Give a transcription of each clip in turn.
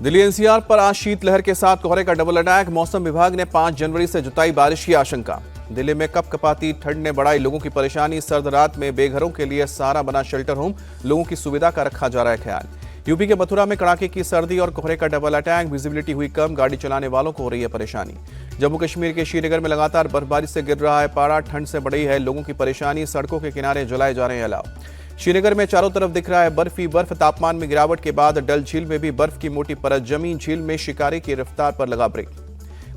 Delhi NCR पर आज शीतलहर के साथ कोहरे का डबल अटैक। मौसम विभाग ने 5 जनवरी से जताई बारिश की आशंका। दिल्ली में कपकपाती ठंड ने बढ़ाई लोगों की परेशानी। सर्द रात में बेघरों के लिए सहारा बना शेल्टर होम। लोगों की सुविधा का रखा जा रहा है ख्याल। यूपी के मथुरा में कड़ाके की सर्दी और कोहरे का डबल अटैक। विजिबिलिटी हुई कम, गाड़ी चलाने वालों को हो रही है परेशानी। जम्मू कश्मीर के श्रीनगर में लगातार बर्फबारी से गिर रहा है पारा। ठंड से बढ़ी है लोगों की परेशानी। सड़कों के किनारे जलाए जा रहे हैं अलाव। श्रीनगर में चारों तरफ दिख रहा है बर्फ ही बर्फ। तापमान में गिरावट के बाद डल झील में भी बर्फ की मोटी परत जमी। झील में शिकारी की रफ्तार पर लगा ब्रेक।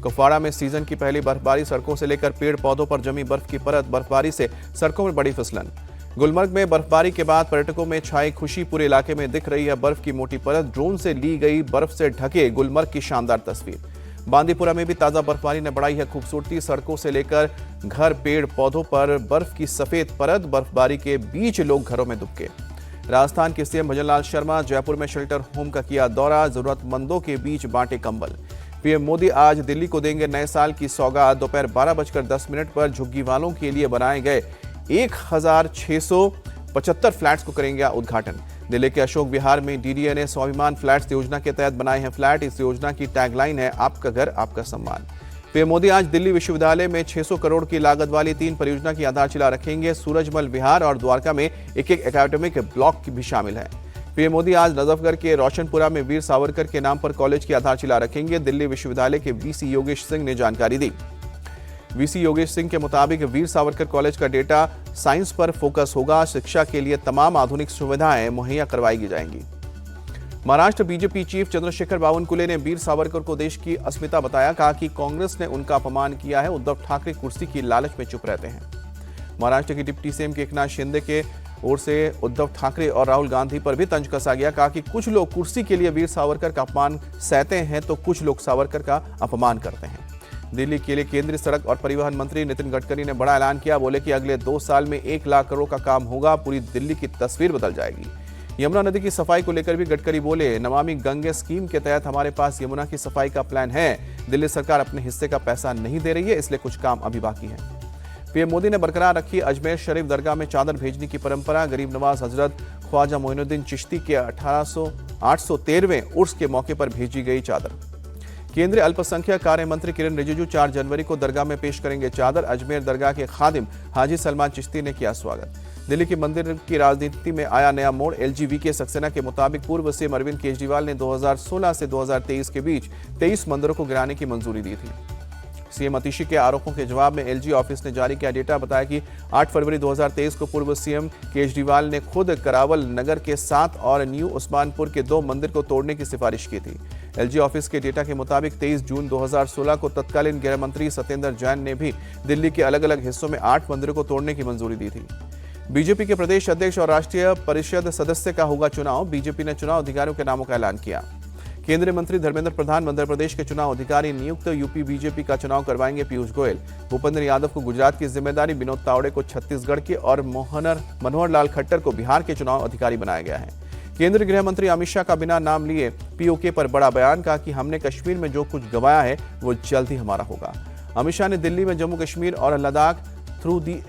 कुपवाड़ा में सीजन की पहली बर्फबारी। सड़कों से लेकर पेड़ पौधों पर जमी बर्फ की परत। बर्फबारी से सड़कों में बड़ी फिसलन। गुलमर्ग में बर्फबारी के बाद पर्यटकों में छाई खुशी। पूरे इलाके में दिख रही है बर्फ की मोटी परत। ड्रोन से ली गई बर्फ से ढके गुलमर्ग की शानदार तस्वीर। बांदीपुरा में भी ताजा बर्फबारी ने बढ़ाई है खूबसूरती। सड़कों से लेकर घर, पेड़ पौधों पर बर्फ की सफेद परत। बर्फबारी के बीच लोग घरों में दुबके। राजस्थान के सीएम भजनलाल शर्मा जयपुर में शेल्टर होम का किया दौरा। जरूरतमंदों के बीच बांटे कंबल। पीएम मोदी आज दिल्ली को देंगे नए साल की सौगात। दोपहर 12:10 पर झुग्गी वालों के लिए बनाए गए 1675 फ्लैट्स को करेंगे उद्घाटन। दिल्ली के अशोक विहार में डीडीए ने स्वाभिमान फ्लैट्स योजना के तहत बनाए हैं फ्लैट। इस योजना की टैगलाइन है आपका घर आपका सम्मान। पीएम मोदी आज दिल्ली विश्वविद्यालय में 600 करोड़ की लागत वाली 3 परियोजना की आधारशिला रखेंगे। सूरजमल विहार और द्वारका में एक एकेडमिक ब्लॉक भी शामिल है। पीएम मोदी आज नजफगढ़ के रोशनपुरा में वीर सावरकर के नाम पर कॉलेज की आधारशिला रखेंगे। दिल्ली विश्वविद्यालय के वीसी योगेश सिंह ने जानकारी दी। वीसी योगेश सिंह के मुताबिक वीर सावरकर कॉलेज का डेटा साइंस पर फोकस होगा। शिक्षा के लिए तमाम आधुनिक सुविधाएं मुहैया करवाई जाएंगी। महाराष्ट्र बीजेपी चीफ चंद्रशेखर बावनकुले ने वीर सावरकर को देश की अस्मिता बताया। कहा कि कांग्रेस ने उनका अपमान किया है। उद्धव ठाकरे कुर्सी की लालच में चुप रहते हैं। महाराष्ट्र के डिप्टी सीएम के एकनाथ शिंदे के ओर से उद्धव ठाकरे और राहुल गांधी पर भी तंज कसा गया। कहा कि कुछ लोग कुर्सी के लिए वीर सावरकर का अपमान सहते हैं तो कुछ लोग सावरकर का अपमान करते हैं। दिल्ली के लिए केंद्रीय सड़क और परिवहन मंत्री नितिन गडकरी ने बड़ा ऐलान किया। बोले कि अगले 2 साल में 1 लाख करोड़ का काम होगा। पूरी दिल्ली की तस्वीर बदल जाएगी। यमुना नदी की सफाई को लेकर भी गडकरी बोले, नमामि गंगे स्कीम के तहत हमारे पास यमुना की सफाई का प्लान है। दिल्ली सरकार अपने हिस्से का पैसा नहीं दे रही है, इसलिए कुछ काम अभी बाकी है। पीएम मोदी ने बरकरार रखी अजमेर शरीफ दरगाह में चादर भेजने की परंपरा। गरीब नवाज हजरत ख्वाजा मोइनुद्दीन चिश्ती के 813वें उर्स के मौके पर भेजी गई चादर। केंद्रीय अल्पसंख्यक कार्य मंत्री किरण रिजिजू 4 जनवरी को दरगाह में पेश करेंगे चादर। अजमेर दरगाह के खादिम हाजी सलमान चिश्ती ने किया स्वागत। दिल्ली के मंदिर की राजनीति में आया नया मोड़। एलजीवीके सक्सेना के मुताबिक पूर्व सीएम अरविंद केजरीवाल ने 2016 से 2023 के बीच 23 मंदिरों को गिराने की मंजूरी दी थी। सीएम अतिशी के आरोपों के जवाब में एलजी ऑफिस ने जारी किया डेटा। बताया कि 8 फरवरी 2023 को पूर्व सीएम केजरीवाल ने खुद करावल नगर के 7 और न्यू उस्मानपुर के 2 मंदिर को तोड़ने की सिफारिश की थी। एलजी ऑफिस के डेटा के मुताबिक 23 जून 2016 को तत्कालीन गृह मंत्री सत्येंद्र जैन ने भी दिल्ली के अलग अलग हिस्सों में 8 मंदिरों को तोड़ने की मंजूरी दी थी। बीजेपी के प्रदेश अध्यक्ष और राष्ट्रीय परिषद सदस्य का होगा चुनाव। बीजेपी ने चुनाव अधिकारियों के नामों का ऐलान किया। केंद्रीय मंत्री धर्मेंद्र प्रधान मध्य प्रदेश के चुनाव अधिकारी नियुक्त। यूपी बीजेपी का चुनाव करवाएंगे पीयूष गोयल। भूपेंद्र यादव को गुजरात की जिम्मेदारी, विनोद तावड़े को छत्तीसगढ़ के और मनोहर लाल खट्टर को बिहार के चुनाव अधिकारी बनाया गया है। केंद्रीय गृह मंत्री अमित शाह का बिना नाम लिए पीओके पर बड़ा बयान। कहा कि हमने कश्मीर में जो कुछ गंवाया है वो जल्द ही हमारा होगा। अमित शाह ने दिल्ली में जम्मू कश्मीर और लद्दाख थ्रू दी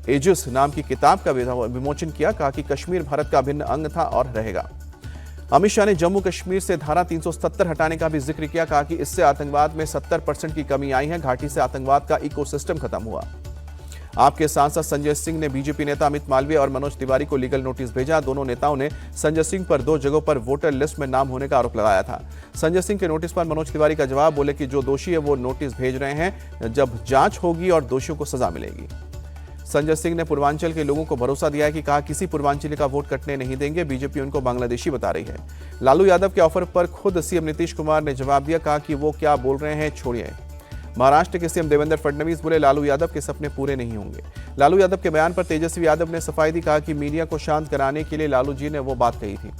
एजेस नाम की किताब का विमोचन किया। कहा कि कश्मीर भारत का अभिन्न अंग था और रहेगा। अमित शाह ने जम्मू कश्मीर से धारा 370 हटाने का भी जिक्र किया। कहा कि इससे आतंकवाद में 70% की कमी आई है। घाटी से आतंकवाद का इकोसिस्टम खत्म हुआ। आपके सांसद संजय सिंह ने बीजेपी नेता अमित मालवीय और मनोज तिवारी को लीगल नोटिस भेजा। दोनों नेताओं ने संजय सिंह पर 2 जगहों पर वोटर लिस्ट में नाम होने का आरोप लगाया था। संजय सिंह के नोटिस पर मनोज तिवारी का जवाब, बोले कि जो दोषी है वो नोटिस भेज रहे हैं, जब जांच होगी और दोषियों को सजा मिलेगी। संजय सिंह ने पूर्वांचल के लोगों को भरोसा दिया है कि कहा किसी पूर्वांचली का वोट कटने नहीं देंगे। बीजेपी उनको बांग्लादेशी बता रही है। लालू यादव के ऑफर पर खुद सीएम नीतीश कुमार ने जवाब दिया। कहा कि वो क्या बोल रहे हैं छोड़िए। महाराष्ट्र के सीएम देवेंद्र फडणवीस बोले लालू यादव के सपने पूरे नहीं होंगे। लालू यादव के बयान पर तेजस्वी यादव ने सफाई दी। कहा कि मीडिया को शांत कराने के लिए लालू जी ने वो बात कही थी।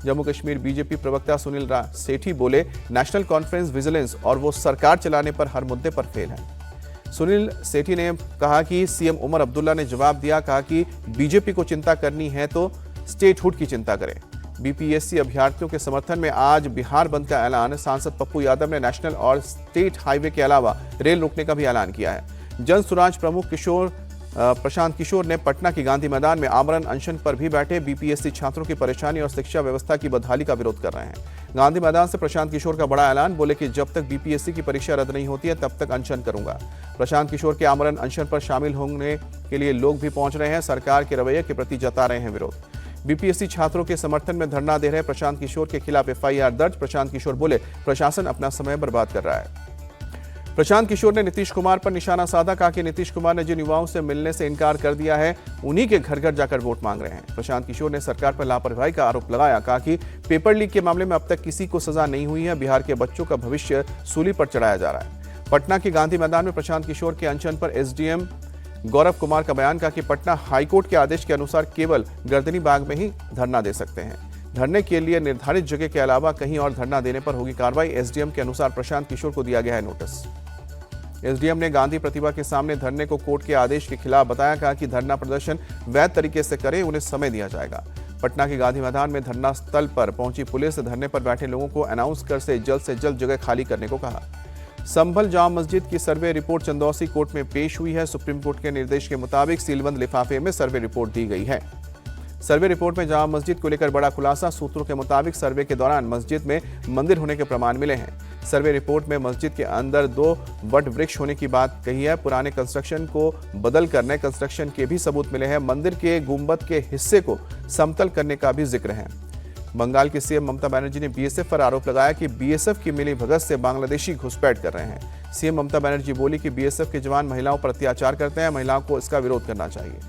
जम्मू कश्मीर बीजेपी प्रवक्ता सुनील सेठी बोले नेशनल कॉन्फ्रेंस विजिलेंस और वो सरकार चलाने पर हर मुद्दे पर फेल है। सुनील सेठी ने कहा कि सीएम उमर अब्दुल्ला ने जवाब दिया। कहा कि बीजेपी को चिंता करनी है तो स्टेटहुड की चिंता करें। बीपीएससी अभ्यर्थियों के समर्थन में आज बिहार बंद का ऐलान। सांसद पप्पू यादव ने नेशनल और स्टेट हाईवे के अलावा रेल रोकने का भी ऐलान किया है। जन सुराज प्रमुख प्रशांत किशोर ने पटना की गांधी मैदान में आमरण अनशन पर भी बैठे। बीपीएससी छात्रों की परेशानी और शिक्षा व्यवस्था की बदहाली का विरोध कर रहे हैं। गांधी मैदान से प्रशांत किशोर का बड़ा ऐलान, बोले कि जब तक बीपीएससी की परीक्षा रद्द नहीं होती है तब तक अनशन करूंगा। प्रशांत किशोर के आमरण अनशन पर शामिल होने के लिए लोग भी पहुंच रहे हैं। सरकार के रवैये के प्रति जता रहे हैं विरोध। बीपीएससी छात्रों के समर्थन में धरना दे रहे प्रशांत किशोर के खिलाफ एफआईआर दर्ज। प्रशांत किशोर बोले, प्रशासन अपना समय बर्बाद कर रहा है। प्रशांत किशोर ने नीतीश कुमार पर निशाना साधा, कहा कि नीतीश कुमार ने जिन युवाओं से मिलने से इनकार कर दिया है उन्हीं के घर घर जाकर वोट मांग रहे हैं। प्रशांत किशोर ने सरकार पर लापरवाही का आरोप लगाया, कहा कि पेपर लीक के मामले में अब तक किसी को सजा नहीं हुई है। बिहार के बच्चों का भविष्य सूली पर चढ़ाया जा रहा है। पटना के गांधी मैदान में प्रशांत किशोर के अनशन पर एसडीएम गौरव कुमार का बयान, कहा कि पटना हाईकोर्ट के आदेश के अनुसार केवल गर्दनी बाग में ही धरना दे सकते हैं। धरने के लिए निर्धारित जगह के अलावा कहीं और धरना देने पर होगी कार्रवाई। एसडीएम के अनुसार प्रशांत किशोर को दिया गया है नोटिस। एसडीएम ने गांधी प्रतिभा के सामने धरने को कोर्ट के आदेश के खिलाफ बताया, कहा कि धरना प्रदर्शन वैध तरीके से करे, उन्हें समय दिया जाएगा। पटना के गांधी मैदान में धरना स्थल पर पहुंची पुलिस धरने पर बैठे लोगों को अनाउंस कर से जल्द जगह खाली करने को कहा। संभल जामा मस्जिद की सर्वे रिपोर्ट चंदौसी कोर्ट में पेश हुई है। सुप्रीम कोर्ट के निर्देश के मुताबिक सीलबंद लिफाफे में सर्वे रिपोर्ट दी गई है। सर्वे रिपोर्ट में जामा मस्जिद को लेकर बड़ा खुलासा। सूत्रों के मुताबिक सर्वे के दौरान मस्जिद में मंदिर होने के प्रमाण मिले हैं। सर्वे रिपोर्ट में मस्जिद के अंदर 2 वट वृक्ष होने की बात कही है। पुराने कंस्ट्रक्शन को बदल कर नए कंस्ट्रक्शन के भी सबूत मिले हैं। मंदिर के गुंबद के हिस्से को समतल करने का भी जिक्र है। बंगाल की सीएम ममता बनर्जी ने बीएसएफ पर आरोप लगाया कि बीएसएफ की मिली भगत से बांग्लादेशी घुसपैठ कर रहे हैं। सीएम ममता बनर्जी बोली कि बीएसएफ के जवान महिलाओं पर अत्याचार करते हैं, महिलाओं को इसका विरोध करना चाहिए।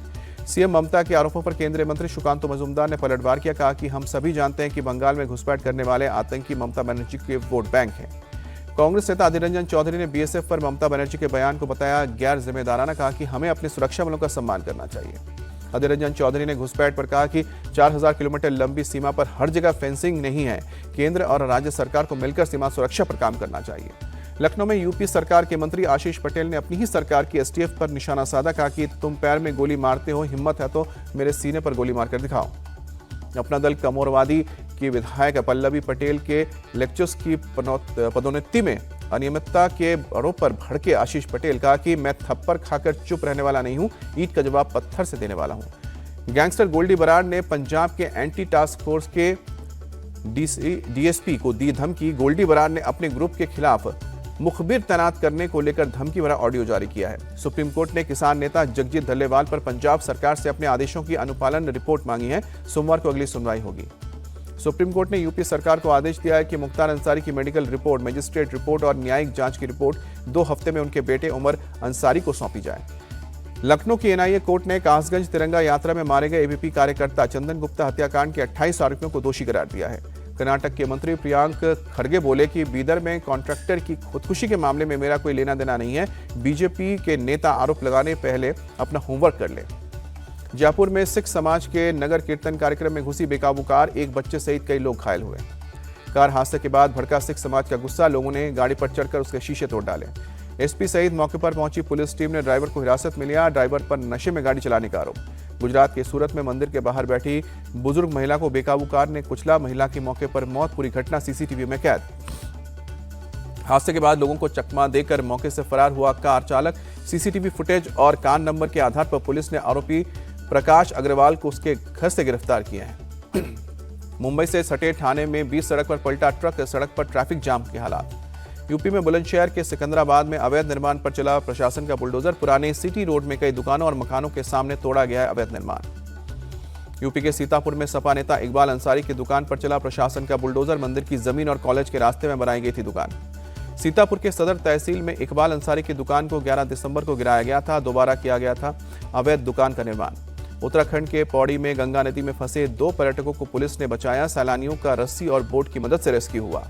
सीएम ममता के आरोपों पर केंद्रीय मंत्री सुकांतो मजूमदार ने पलटवार किया, कहा कि हम सभी जानते हैं कि बंगाल में घुसपैठ करने वाले आतंकी ममता बनर्जी के वोट बैंक हैं। कांग्रेस नेता अधीर रंजन चौधरी ने बीएसएफ पर ममता बनर्जी के बयान को बताया गैर जिम्मेदाराना, कहा कि हमें अपने सुरक्षा बलों का सम्मान करना चाहिए। अधीर रंजन चौधरी ने घुसपैठ पर कहा कि 4000 किलोमीटर लंबी सीमा पर हर जगह फेंसिंग नहीं है। केंद्र और राज्य सरकार को मिलकर सीमा सुरक्षा पर काम करना चाहिए। लखनऊ में यूपी सरकार के मंत्री आशीष पटेल ने अपनी ही सरकार की एसटीएफ पर निशाना साधा, कहा कि तुम पैर में गोली मारते हो, हिम्मत है तो मेरे सीने पर गोली मारकर दिखाओ। अपना दल कमोरवादी की विधायक पल्लवी पटेल के लेक्चर्स की पदोन्नति में अनियमितता के आरोप पर भड़के आशीष पटेल, कहा कि मैं थप्पड़ खाकर चुप रहने वाला नहीं हूं, ईंट का जवाब पत्थर से देने वाला हूं। गैंगस्टर गोल्डी बराड़ ने पंजाब के एंटी टास्क फोर्स के डीएसपी को दी धमकी। गोल्डी बराड़ ने अपने ग्रुप के खिलाफ मुखबिर तैनात करने को लेकर धमकी भरा ऑडियो जारी किया है। सुप्रीम कोर्ट ने किसान नेता जगजीत धल्लेवाल पर पंजाब सरकार से अपने आदेशों की अनुपालन रिपोर्ट मांगी है। सोमवार को अगली सुनवाई होगी। सुप्रीम कोर्ट ने यूपी सरकार को आदेश दिया है कि मुख्तार अंसारी की मेडिकल रिपोर्ट, मजिस्ट्रेट रिपोर्ट और न्यायिक जांच की रिपोर्ट 2 हफ्ते में उनके बेटे उमर अंसारी को सौंपी जाए। लखनऊ की एनआईए कोर्ट ने कासगंज तिरंगा यात्रा में मारे गए एबीपी कार्यकर्ता चंदन गुप्ता हत्याकांड के 28 आरोपियों को दोषी करार दिया है। कर्नाटक के मंत्री प्रियांक खड़गे बोले कि बीदर में कॉन्ट्रैक्टर की खुदकुशी के मामले में मेरा कोई लेना देना नहीं है। बीजेपी के नेता आरोप लगाने पहले अपना होमवर्क कर ले। जयपुर में सिख समाज के नगर कीर्तन कार्यक्रम में घुसी बेकाबू कार, एक बच्चे सहित कई लोग घायल हुए। कार हादसे के बाद भड़का सिख समाज का गुस्सा, लोगों ने गाड़ी पर चढ़कर उसके शीशे तोड़ डाले। एसपी सहित मौके पर पहुंची पुलिस टीम ने ड्राइवर को हिरासत में लिया। ड्राइवर पर नशे में गाड़ी चलाने का आरोप। गुजरात के सूरत में मंदिर के बाहर बैठी बुजुर्ग महिला को बेकाबू कार ने कुचला, महिला की मौके पर मौत। पूरी घटना सीसीटीवी में कैद। हादसे के बाद लोगों को चकमा देकर मौके से फरार हुआ कार चालक। सीसीटीवी फुटेज और कान नंबर के आधार पर पुलिस ने आरोपी प्रकाश अग्रवाल को उसके घर से गिरफ्तार किया है। मुंबई से सटे थाने में 20 सड़क पर पलटा ट्रक, सड़क पर ट्रैफिक जाम के हालात। यूपी में बुलंदशहर के सिकंदराबाद में अवैध निर्माण पर चला प्रशासन का बुलडोजर। पुराने सिटी रोड में कई दुकानों और मकानों के सामने तोड़ा गया है अवैध निर्माण। यूपी के सीतापुर में सपा नेता इकबाल अंसारी की दुकान पर चला प्रशासन का बुलडोजर। मंदिर की जमीन और कॉलेज के रास्ते में बनाई गई थी दुकान। सीतापुर के सदर तहसील में इकबाल अंसारी की दुकान को 11 दिसंबर को गिराया गया था। दोबारा किया गया था अवैध दुकान का निर्माण। उत्तराखंड के पौड़ी में गंगा नदी में फंसे 2 पर्यटकों को पुलिस ने बचाया। सैलानियों का रस्सी और बोट की मदद से रेस्क्यू हुआ।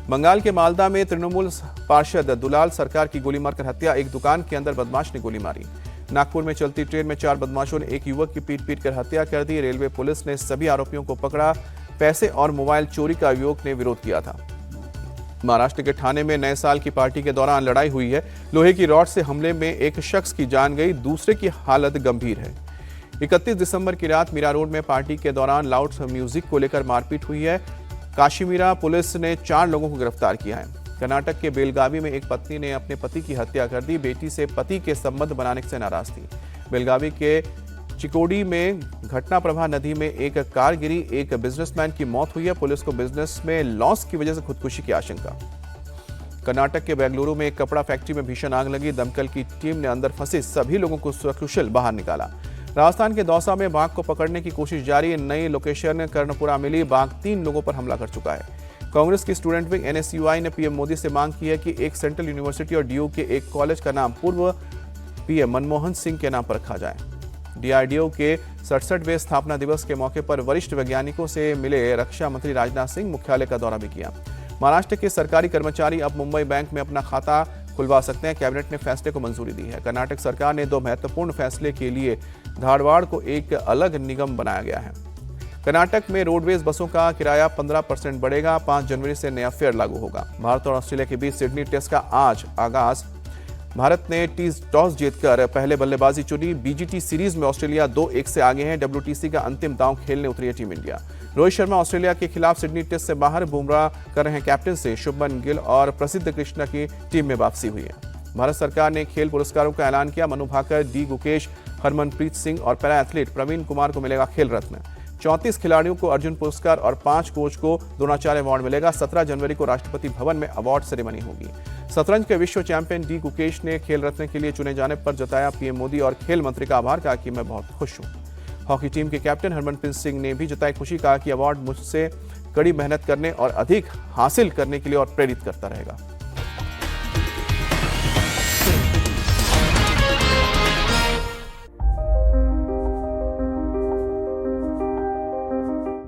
बंगाल के मालदा में तृणमूल पार्षद दुलाल सरकार की गोली मारकर हत्या। एक दुकान के अंदर बदमाश ने गोली मारी। नागपुर में चलती ट्रेन में 4 बदमाशों ने एक युवक की पीट कर हत्या कर दी। रेलवे पुलिस ने सभी आरोपियों को पकड़ा। पैसे और मोबाइल चोरी का युवक ने विरोध किया था। महाराष्ट्र के ठाणे में नए साल की पार्टी के दौरान लड़ाई हुई है। लोहे की रॉड से हमले में एक शख्स की जान गई, दूसरे की हालत गंभीर है। 31 दिसंबर की रात मीरा रोड में पार्टी के दौरान लाउड म्यूजिक को लेकर मारपीट हुई है। काशीमीरा पुलिस ने 4 लोगों को गिरफ्तार किया है। कर्नाटक के बेलगावी में एक पत्नी ने अपने पति की हत्या कर दी। बेटी से पति के संबंध बनाने से नाराज थी। बेलगावी के चिकोड़ी में घटना प्रभा नदी में एक कार गिरी, एक बिजनेसमैन की मौत हुई है। पुलिस को बिजनेस में लॉस की वजह से खुदकुशी की आशंका। कर्नाटक के बेंगलुरु में एक कपड़ा फैक्ट्री में भीषण आग लगी। दमकल की टीम ने अंदर फंसे सभी लोगों को सकुशल बाहर निकाला। राजस्थान के दौसा में बाघ को पकड़ने की कोशिश जारी। नई लोकेशन कर्णपुरा मिली। बाघ 3 लोगों पर हमला कर चुका है। कांग्रेस की स्टूडेंट विंग NSUI ने पीएम मोदी से मांग की है कि एक सेंट्रल यूनिवर्सिटी और DU के एक कॉलेज का नाम पूर्व PM मनमोहन सिंह के नाम पर रखा जाए। DRDO के 67वें स्थापना दिवस के मौके पर वरिष्ठ वैज्ञानिकों से मिले रक्षा मंत्री राजनाथ सिंह। मुख्यालय का दौरा भी किया। महाराष्ट्र के सरकारी कर्मचारी अब मुंबई बैंक में अपना खाता खुलवा सकते हैं। कैबिनेट ने फैसले को मंजूरी दी है। कर्नाटक सरकार ने 2 महत्वपूर्ण फैसले के लिए धारवाड़ को एक अलग निगम बनाया गया है। कर्नाटक में रोडवेज बसों का किराया 15% बढ़ेगा। 5 जनवरी से नया फेयर लागू होगा। भारत और ऑस्ट्रेलिया के बीच सिडनी टेस्ट का आज आगाज। भारत ने टॉस जीतकर पहले बल्लेबाजी चुनी। BGT सीरीज में ऑस्ट्रेलिया 2-1 से आगे है। WTC का अंतिम दांव खेलने उतरी है team India. Rohit Sharma Australia के खिलाफ सिडनी टेस्ट से बाहर। बुमराह कर रहे हैं कैप्टन से। शुभमन गिल और प्रसिद्ध कृष्णा की टीम में वापसी हुई है। भारत सरकार ने खेल पुरस्कारों का ऐलान किया। मनु भाकर, D गुकेश, हरमनप्रीत सिंह और पैरा एथलीट प्रवीण कुमार को मिलेगा खेल रत्न। 34 खिलाड़ियों को अर्जुन पुरस्कार और 5 कोच को द्रोणाचार्य अवार्ड मिलेगा। 17 जनवरी को राष्ट्रपति भवन में अवार्ड सेरेमनी होगी। शतरंज के विश्व चैंपियन D गुकेश ने खेल रत्न के लिए चुने जाने पर जताया पीएम मोदी और खेल मंत्री का आभार। कहा कि मैं बहुत खुश हूं। हॉकी टीम के कैप्टन हरमनप्रीत सिंह ने भी जताई खुशी। कहा कि अवार्ड मुझसे कड़ी मेहनत करने और अधिक हासिल करने के लिए और प्रेरित करता रहेगा।